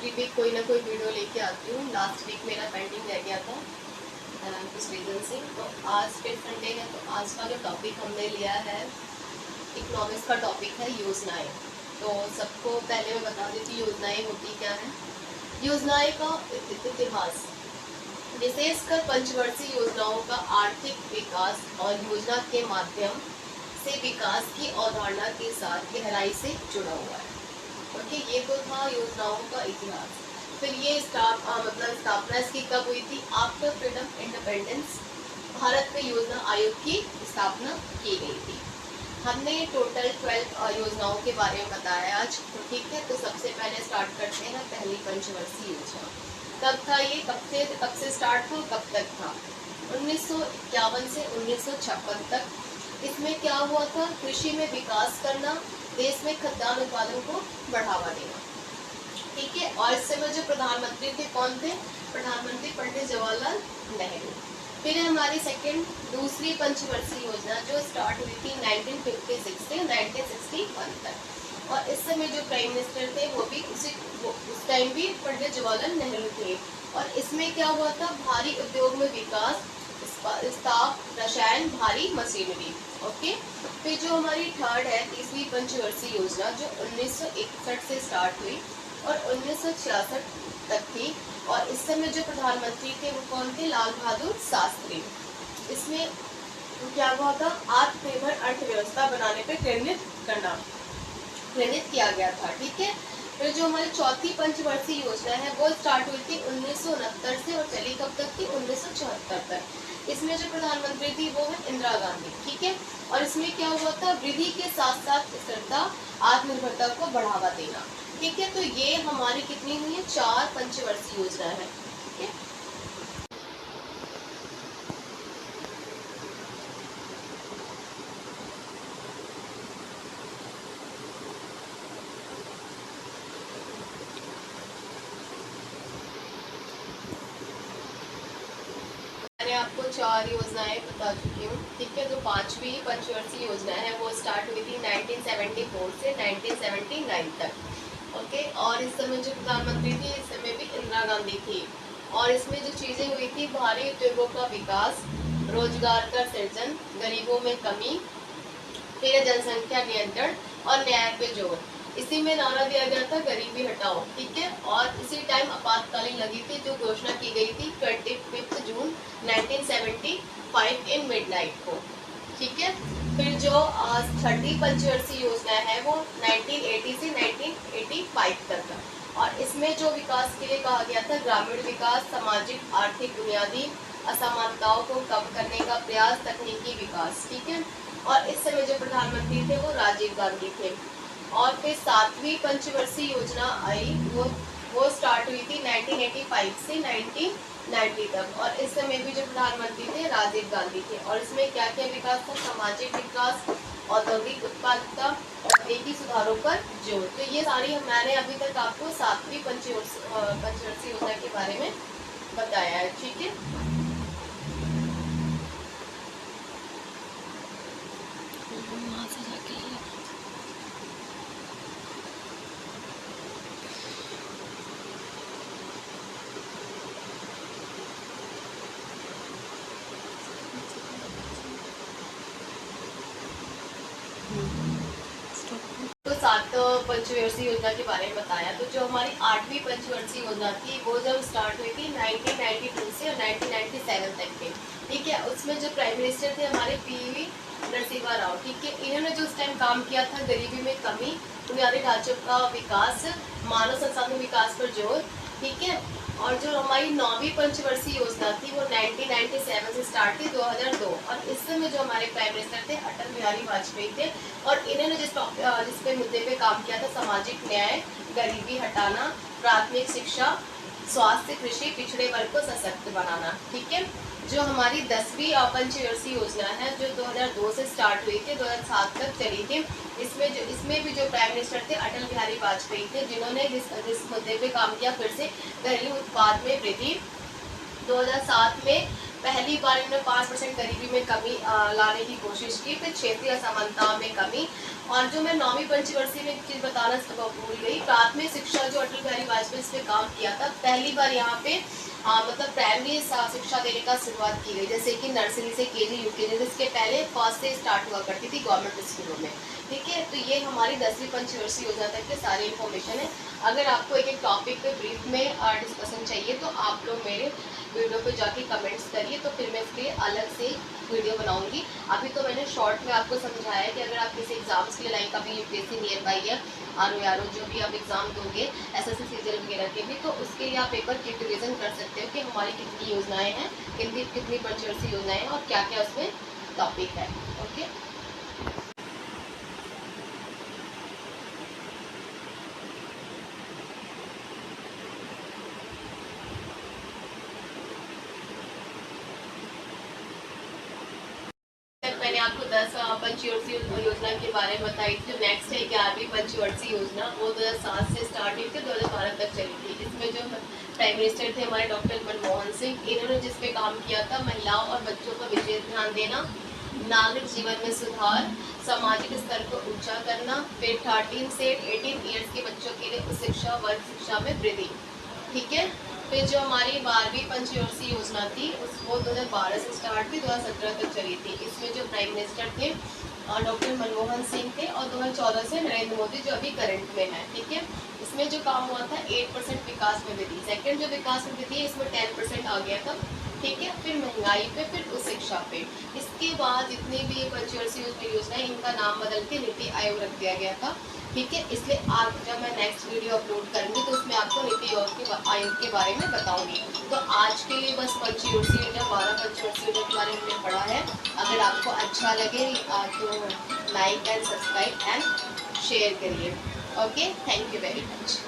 Every week कोई ना कोई वीडियो लेके आती हूँ। लास्ट वीक मेरा पेंडिंग रह गया था कुछ रीज़न से। तो आज फिर संडे है, तो आज का जो टॉपिक हमने लिया है इकोनॉमिक्स का टॉपिक है योजनाएं। तो सबको पहले मैं बता देती हूँ योजनाएं होती क्या है। योजनाएं का इतिहास, विशेषकर पंचवर्षीय योजनाओं का आर्थिक विकास और योजना के माध्यम से विकास की अवधारणा के साथ गहराई से जुड़ा हुआ है। ओके, ये तो था योजनाओं का इतिहास। फिर ये मतलब स्थापना इसकी कब हुई थी? आफ्टर फ्रीडम इंडिपेंडेंस भारत में योजना आयोग की स्थापना की गई थी। हमने टोटल 12 योजनाओं के बारे में बताया आज, तो ठीक है। तो सबसे पहले स्टार्ट करते हैं पहली पंचवर्षीय योजना। कब था ये, कब से स्टार्ट था, कब तक था? 1951 से 1956 तक। इसमें क्या हुआ था? कृषि में विकास करना, देश में खाद्यान्न उत्पादन को बढ़ावा देना, ठीक है। और इस समय जो प्रधानमंत्री थे कौन थे? प्रधानमंत्री पंडित जवाहरलाल नेहरू। फिर हमारी दूसरी पंचवर्षीय योजना जो स्टार्ट हुई थी 1956 से 1961 तक। और इस समय जो प्राइम मिनिस्टर थे वो भी उस टाइम भी पंडित जवाहरलाल नेहरू थे। और इसमें क्या हुआ था? भारी उद्योग में विकास, इस्पात, रसायन, भारी मशीनरी। ओके। फिर जो हमारी थर्ड है तीसरी पंचवर्षीय योजना जो 1961 से स्टार्ट हुई और 1966 तक थी। और इस समय जो प्रधानमंत्री थे वो कौन थे? लाल बहादुर शास्त्री। इसमें क्या हुआ था? आत्मनिर्भर अर्थव्यवस्था बनाने पर प्रेरित किया गया था, ठीक है। फिर जो हमारी चौथी पंचवर्षीय योजना है वो स्टार्ट हुई थी 1969 से और चली कब तक थी? 1974 तक। इसमें जो प्रधानमंत्री थी वो है इंदिरा गांधी, ठीक है। और इसमें क्या हुआ था? वृद्धि के साथ साथ स्थिरता, आत्मनिर्भरता को बढ़ावा देना, ठीक है। तो ये हमारी कितनी हुई है? 4 पंचवर्षीय योजना है, ठीक है। मैंने आपको 4 योजनाएं बता चुकी हूँ, ठीक है। जो 5वीं पंचवर्षीय योजना है वो स्टार्ट हुई थी 1974 से 1979 तक, ओके। और इस समय जो प्रधानमंत्री थी इस समय भी इंदिरा गांधी थी। और इसमें जो चीज़ें हुई थी, भारी उद्योगों का विकास, रोजगार का सृजन, गरीबों में कमी, फिर जनसंख्या नियंत्रण और न्याय पे जोर। इसी में नारा दिया गया था गरीबी हटाओ, ठीक है। और इसी टाइम आपातकालीन लगी थी जो घोषणा की गई थी 25 जून 1975 इन मिडनाइट को, ठीक है। फिर जो 30 पंचवर्षीय योजना है वो 1980 से 1985 तक था। और इसमें जो विकास के लिए कहा गया था ग्रामीण विकास, सामाजिक आर्थिक बुनियादी असमानताओं को कम करने का प्रयास, तकनीकी विकास, ठीक है। और इस समय जो प्रधानमंत्री थे वो राजीव गांधी थे। और फिर 7वीं पंचवर्षीय योजना आई, वो स्टार्ट हुई थी 1985 से 1990 तक। और इस समय भी जो प्रधानमंत्री थे राजीव गांधी थे। और इसमें क्या क्या विकास था? सामाजिक विकास, औद्योगिक उत्पादकता और तकनीकी सुधारों पर जोर। तो ये सारी मैंने अभी तक आपको 7वीं पंचवर्षीय योजना के बारे में बताया है, ठीक है। तो 7 पंचवर्षीय योजना के बारे में बताया। तो जो हमारी 8वीं पंचवर्षीय योजना थी वो जब स्टार्ट हुई थी 1992 से और 1997 तक के, ठीक है। उसमें जो प्राइम मिनिस्टर थे हमारे पीवी नरसिम्हा राव, ठीक है। इन्होंने जो उस टाइम काम किया था गरीबी में कमी, बुनियादी ढांचों का विकास, मानव संसाधन विकास पर जोर, ठीक है। और जो हमारी 9वीं पंचवर्षीय योजना थी वो 1997 से स्टार्ट थी 2002। और इस समय जो हमारे प्राइम मिनिस्टर थे अटल बिहारी वाजपेयी थे। और इन्होंने जिस पे मुद्दे पे काम किया था सामाजिक न्याय, गरीबी हटाना, प्राथमिक शिक्षा, स्वास्थ्य, कृषि, पिछड़े वर्ग को सशक्त बनाना, ठीक है। जो हमारी 10वीं पंचवर्षीय योजना है जो 2002 से स्टार्ट हुई थी 2007 तक चली थी। इसमें भी जो प्राइम मिनिस्टर थे अटल बिहारी वाजपेयी थे, जिन्होंने जिस मुद्दे पे काम किया फिर से घरेलू उत्पाद में वृद्धि। 2007 में पहली बार इन्होंने 5% गरीबी में कमी लाने की कोशिश की, फिर क्षेत्रीय असमानता में कमी। और जो मैं 9वीं पंचवर्षीय में एक चीज़ बताना भूल गई, प्राथमिक शिक्षा जो अटल बिहारी वाजपेयी इस पर काम किया था, पहली बार यहाँ पे मतलब प्राइमरी शिक्षा देने का शुरुआत की गई, जैसे कि नर्सरी से केजी यूकेजी, जिसके पहले फर्स्ट से स्टार्ट हुआ करती थी गवर्नमेंट स्कूलों में। ठीक है, तो ये हमारी 10वीं पंचवर्षीय योजना तक के सारी इन्फॉर्मेशन है। अगर आपको एक एक टॉपिक पे ब्रीफ में डिस्कशन चाहिए तो आप लोग मेरे वीडियो पे जाके कमेंट्स करिए, तो फिर मैं इसके लिए अलग से वीडियो बनाऊंगी। अभी तो मैंने शॉर्ट में आपको समझाया है कि अगर आप किसी एग्जाम्स के लिए लाइक अभी यूपीएससी नियर बाई है, आर जो भी आप एग्जाम दोगे एसएससी सीजन वगैरह के भी, तो उसके लिए आप एक बार क्विक रिवीजन कर सकते हो कि हमारी कितनी योजनाएं हैं, कितनी पंचवर्षीय योजनाएं हैं और क्या क्या उसमें टॉपिक है। ओके, मैंने आपको 10 पंचवर्षीय योजना के बारे में बताई थी। जो नेक्स्ट है 11वीं पंचवर्षीय योजना, वो 2007 से स्टार्ट हुई थी, 2012 तक चली थी। इसमें जो प्राइम मिनिस्टर थे हमारे डॉक्टर मनमोहन सिंह, इन्होंने जिस पे काम किया था महिलाओं और बच्चों पर विशेष ध्यान देना, नागरिक जीवन में सुधार, सामाजिक स्तर को ऊंचा करना, फिर 13 से 18 ईयर्स के बच्चों के लिए उच्च शिक्षा वर्ग शिक्षा में वृद्धि। ठीक है, फिर जो हमारी 12वीं पंचवर्षीय योजना थी वो 2012 से स्टार्ट थी, 2017 तक चली थी। इसमें जो प्राइम मिनिस्टर थे डॉक्टर मनमोहन सिंह थे, और 2014 से नरेंद्र मोदी जो अभी करंट में है। ठीक है, इसमें जो काम हुआ था 8% विकास में वृद्धि, सेकंड जो विकास में वृद्धि इसमें 10% आ गया था। ठीक है, फिर महंगाई पे, फिर उच्च शिक्षा पे। इसके बाद जितनी भी पंचवर्षीय योजना है इनका नाम बदल के नीति आयोग रख दिया गया था। ठीक है, इसलिए आज जब मैं नेक्स्ट वीडियो अपलोड करूँगी तो उसमें आपको नीति आयोग के बारे में बताऊंगी। तो आज के लिए बस पंचवर्षीय योजना 12 पंचवर्षीय योजना के बारे में हमने पढ़ा है। अगर आपको अच्छा लगे तो like and subscribe and share करिए। Okay, thank you very much.